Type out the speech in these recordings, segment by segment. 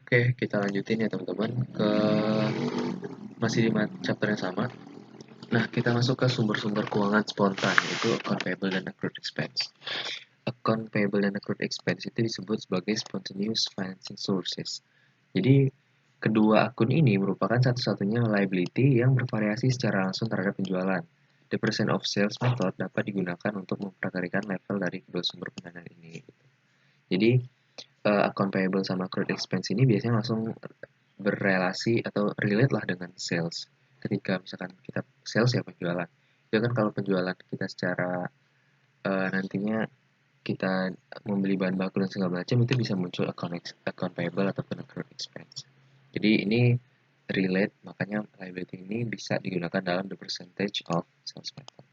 Oke, kita lanjutin ya teman-teman ke masih di chapter yang sama. Nah, kita masuk ke sumber-sumber keuangan spontan, yaitu account payable dan accrued expense. Account payable dan accrued expense itu disebut sebagai spontaneous financing sources. Jadi, kedua akun ini merupakan satu-satunya liability yang bervariasi secara langsung terhadap penjualan. The percent of sales method dapat digunakan untuk memperkarakan level dari kedua sumber pendanaan ini. Jadi, account payable sama accrued expense ini biasanya langsung berrelasi atau relate lah dengan sales. Ketika misalkan kita sales ya penjualan. Ya kan kalau penjualan kita secara nantinya kita membeli bahan baku dan segala macam itu bisa muncul account payable ataupun accrued expense. Jadi ini relate, makanya liability ini bisa digunakan dalam the percentage of sales method.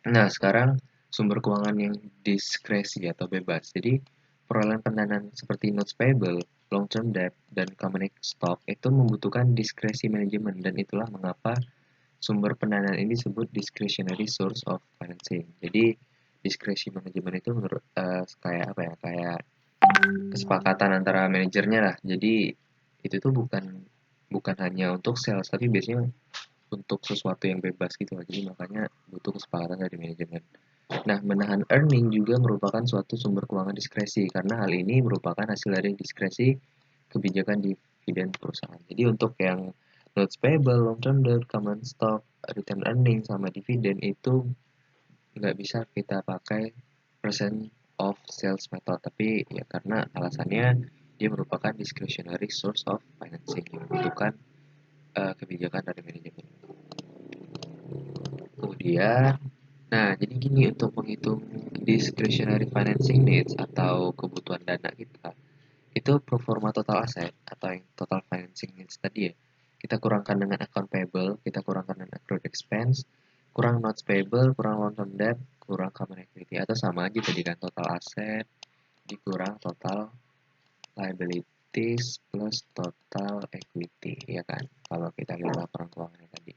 Nah, sekarang sumber keuangan yang diskresi atau bebas. Jadi, perolehan pendanaan seperti notes payable, long-term debt, dan common stock itu membutuhkan diskresi manajemen, dan itulah mengapa sumber pendanaan ini disebut discretionary source of financing. Jadi, diskresi manajemen itu menurut kayak apa ya? Kayak kesepakatan antara manajernya lah. Jadi, itu tuh bukan hanya untuk sales, tapi biasanya untuk sesuatu yang bebas gitu lah. Jadi makanya butuh kesepakatan dari manajemen. Nah, menahan earning juga merupakan suatu sumber keuangan diskresi karena hal ini merupakan hasil dari diskresi kebijakan dividen perusahaan. Jadi untuk yang notes payable, long term debt, common stock, return earning sama dividen itu nggak bisa kita pakai percent of sales method, tapi ya karena alasannya dia merupakan discretionary source of financing yang membutuhkan kebijakan dari manajemen. Kemudian, nah jadi gini untuk menghitung discretionary financing needs atau kebutuhan dana kita, itu pro forma total aset atau yang total financing needs tadi ya, kita kurangkan dengan account payable, kita kurangkan dengan accrued expense, kurang notes payable, kurang long term debt, kurang common equity, atau sama aja tadi kan total aset dikurang total liabilities plus total equity, ya kan, kalau kita lihat laporan keuangannya tadi.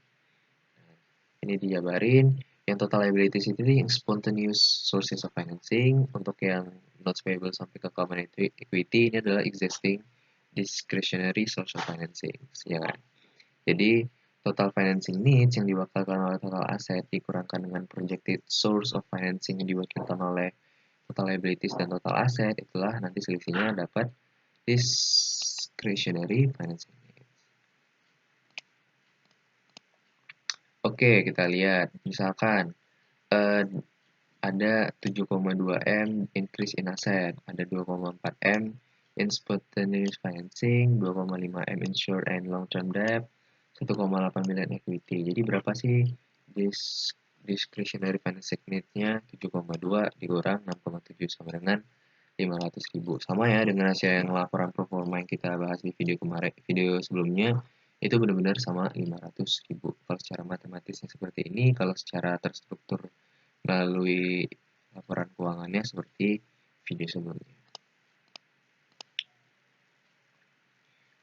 Ini dijabarin, yang total liabilities itu yang spontaneous sources of financing, untuk yang notes payable sampai ke common equity ini adalah existing discretionary source of financing, ya kan? Jadi total financing needs yang diwakilkan oleh total asset dikurangkan dengan projected source of financing yang diwakilkan oleh total liabilities dan total asset, itulah nanti selisihnya dapat discretionary financing. Oke, kita lihat misalkan uh, ada 7,2 M increase in asset, ada 2,4 M in spontaneous financing, 2,5 M in short and long term debt, 1,8 miliar equity. Jadi berapa sih discretionary financing need-nya? 7,2 dikurang 6,7 sama dengan 500.000. Sama ya dengan hasil yang laporan performa yang kita bahas di video sebelumnya, itu benar-benar sama 500.000. Kalau secara matematisnya seperti ini, kalau secara terstruktur melalui laporan keuangannya seperti video sebelumnya.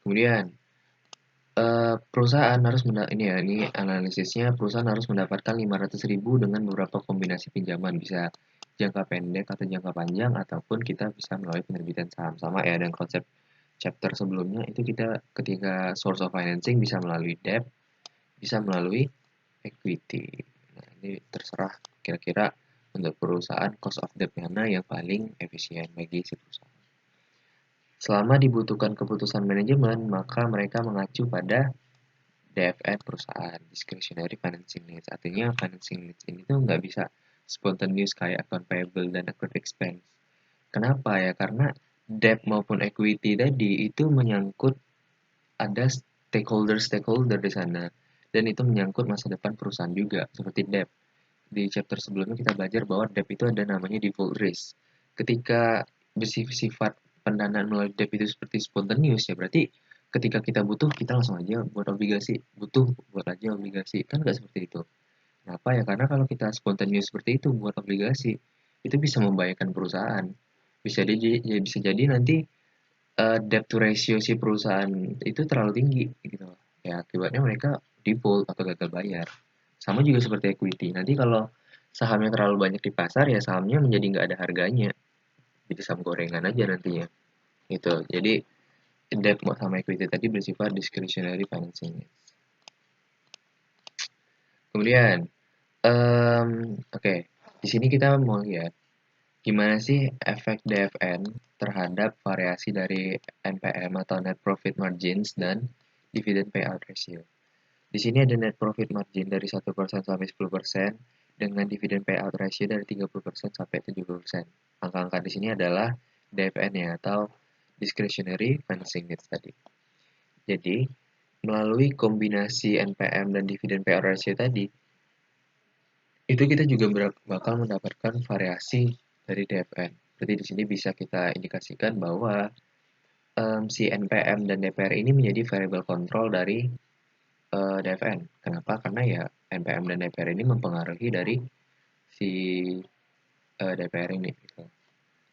Kemudian perusahaan harus ini analisisnya, perusahaan harus mendapatkan 500.000 dengan beberapa kombinasi pinjaman, bisa jangka pendek atau jangka panjang, ataupun kita bisa melalui penerbitan saham. Sama ya dengan konsep chapter sebelumnya, itu kita ketika source of financing bisa melalui debt, bisa melalui equity. Nah, ini terserah kira-kira untuk perusahaan cost of debt mana yang paling efisien bagi si perusahaan. Selama dibutuhkan keputusan manajemen, maka mereka mengacu pada DFN perusahaan, discretionary financing needs. Artinya financing needs ini tuh nggak bisa spontaneous kayak account payable dan accrued expense. Kenapa ya? Karena debt maupun equity tadi itu menyangkut ada stakeholder di sana, dan itu menyangkut masa depan perusahaan juga, seperti debt. Di chapter sebelumnya kita belajar bahwa debt itu ada namanya default risk. Ketika bersifat pendanaan melalui debt itu seperti spontaneous, ya berarti ketika kita butuh, kita langsung aja buat obligasi. Butuh, buat aja obligasi. Kan nggak seperti itu. Kenapa ya? Karena kalau kita spontaneous seperti itu buat obligasi, itu bisa membahayakan perusahaan. Bisa jadi nanti debt to ratio si perusahaan itu terlalu tinggi gitu. Ya akibatnya mereka default atau gagal bayar. Sama juga seperti equity. Nanti kalau sahamnya terlalu banyak di pasar, ya sahamnya menjadi nggak ada harganya. Jadi saham gorengan aja nantinya. gitu. Jadi debt sama equity tadi bersifat discretionary financing. Kemudian, oke, di sini kita mau lihat gimana sih efek DFN terhadap variasi dari NPM atau net profit margins dan dividend payout ratio. Di sini ada net profit margin dari 1% sampai 10% dengan dividend payout ratio dari 30% sampai 70%. Angka-angka di sini adalah DFN ya atau discretionary financing needs tadi. Jadi, melalui kombinasi NPM dan dividen payout ratio tadi, itu kita juga bakal mendapatkan variasi dari DFN. Berarti di sini bisa kita indikasikan bahwa si NPM dan DPR ini menjadi variable control dari DFN. Kenapa? Karena ya NPM dan DPR ini mempengaruhi dari si DPR ini. Gitu.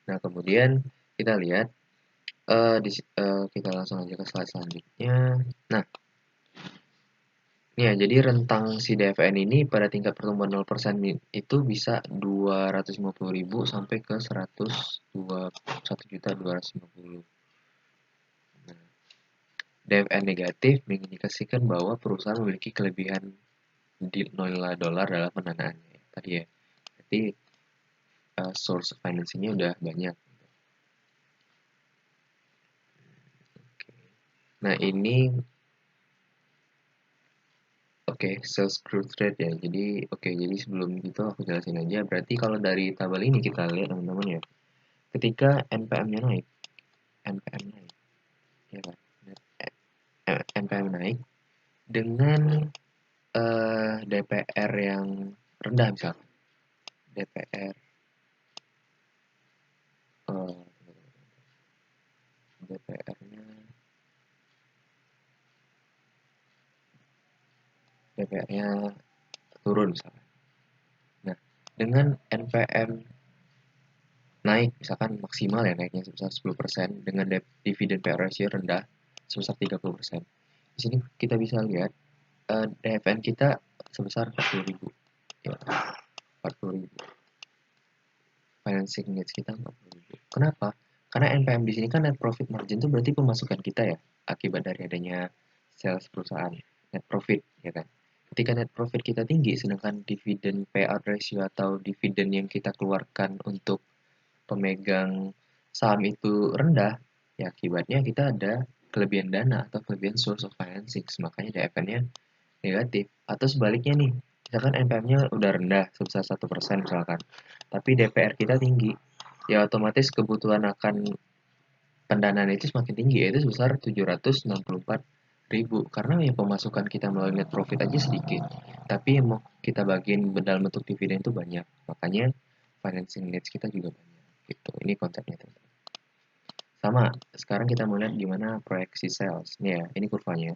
Nah kemudian kita lihat, kita langsung aja ke slide selanjutnya. Nah, ya, jadi rentang si DFN ini pada tingkat pertumbuhan 0% itu bisa 250.000 sampai ke 101.250. Nah, DFN negatif mengindikasikan bahwa perusahaan memiliki kelebihan di nilai dolar dalam pendanaannya. Tadi ya, berarti source financingnya udah banyak. Nah, ini oke, sales growth rate ya. Jadi sebelum itu aku jelasin aja. Berarti kalau dari tabel ini kita lihat teman-teman ya, ketika NPM-nya naik, NPM naik, ya kan? NPM naik dengan DPR yang rendah misalkan. DPR eh, DPR-nya DPR-nya turun misalkan. Nah, dengan NPM naik misalkan maksimal ya naiknya sebesar 10% dengan dividen payout ratio rendah sebesar 30%. Di sini kita bisa lihat DFN kita sebesar 40.000 ya, 40.000. Financing needs kita 40.000. Kenapa? Karena NPM di sini kan net profit margin itu berarti pemasukan kita ya akibat dari adanya sales perusahaan net profit ya kan. Ketika net profit kita tinggi sedangkan dividen payout ratio atau dividen yang kita keluarkan untuk pemegang saham itu rendah, ya akibatnya kita ada kelebihan dana atau kelebihan source of financing, makanya DFN-nya negatif. Atau sebaliknya nih, misalkan NPM-nya udah rendah sebesar 1% misalkan, tapi DPR kita tinggi, ya otomatis kebutuhan akan pendanaan itu semakin tinggi, yaitu sebesar 764.000 karena ya pemasukan kita melalui net profit aja sedikit, tapi yang mau kita bagiin dalam bentuk dividen itu banyak, makanya financing needs kita juga banyak gitu. Ini konsepnya teman-teman. Sama, sekarang kita mau lihat gimana proyeksi sales. Nih ya, ini kurvanya.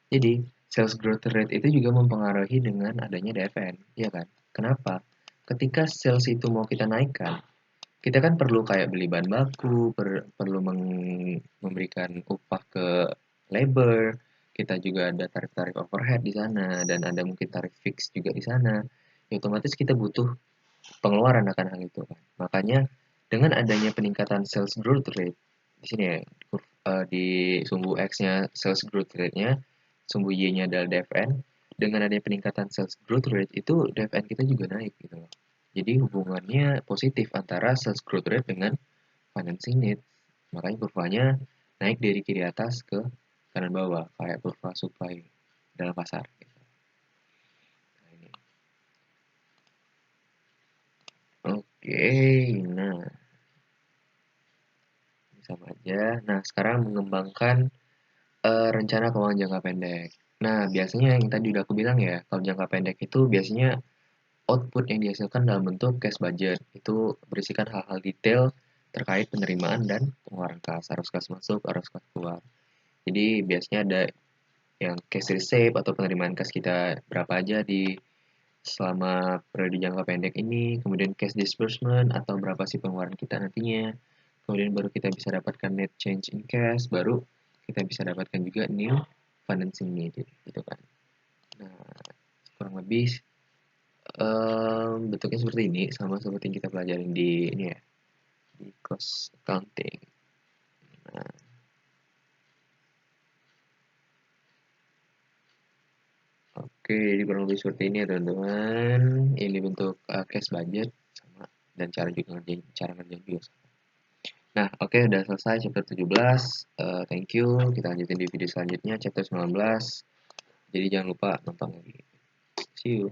Jadi, sales growth rate itu juga mempengaruhi dengan adanya DFN, ya kan? Kenapa? Ketika sales itu mau kita naikkan, kita kan perlu kayak beli bahan baku, perlu memberikan upah ke labor, kita juga ada tarif-tarif overhead di sana, dan ada mungkin tarif fix juga di sana. Ya, otomatis kita butuh pengeluaran akan hal itu kan. Makanya dengan adanya peningkatan sales growth rate di sini ya di sumbu X-nya sales growth rate-nya, sumbu Y-nya adalah DFN. Dengan adanya peningkatan sales growth rate itu DFN kita juga naik gitu loh. Jadi hubungannya positif antara sales growth rate dengan financing need. Makanya kurvanya naik dari kiri atas ke kanan bawah kayak kurva supply dalam pasar. Gitu. Nah, ini. Oke, nah sama aja. Nah, sekarang mengembangkan rencana keuangan jangka pendek. Nah, biasanya yang tadi udah aku bilang ya, kalau jangka pendek itu biasanya output yang dihasilkan dalam bentuk cash budget. Itu berisikan hal-hal detail terkait penerimaan dan pengeluaran kas, arus kas masuk, arus kas keluar. Jadi biasanya ada yang cash receipt atau penerimaan kas kita berapa aja di selama periode jangka pendek ini, kemudian cash disbursement atau berapa sih pengeluaran kita nantinya, kemudian baru kita bisa dapatkan net change in cash, baru kita bisa dapatkan juga new financing need gitu kan. Nah, kurang lebih bentuknya seperti ini, sama seperti yang kita pelajarin di ini ya, di cost accounting. Oke, jadi kurang lebih seperti ini ya teman-teman. Ini bentuk cash budget sama, dan cara ngerjain juga sama. Nah, oke, udah selesai chapter 17. Thank you. Kita lanjutin di video selanjutnya chapter 19. Jadi jangan lupa nonton lagi. See you.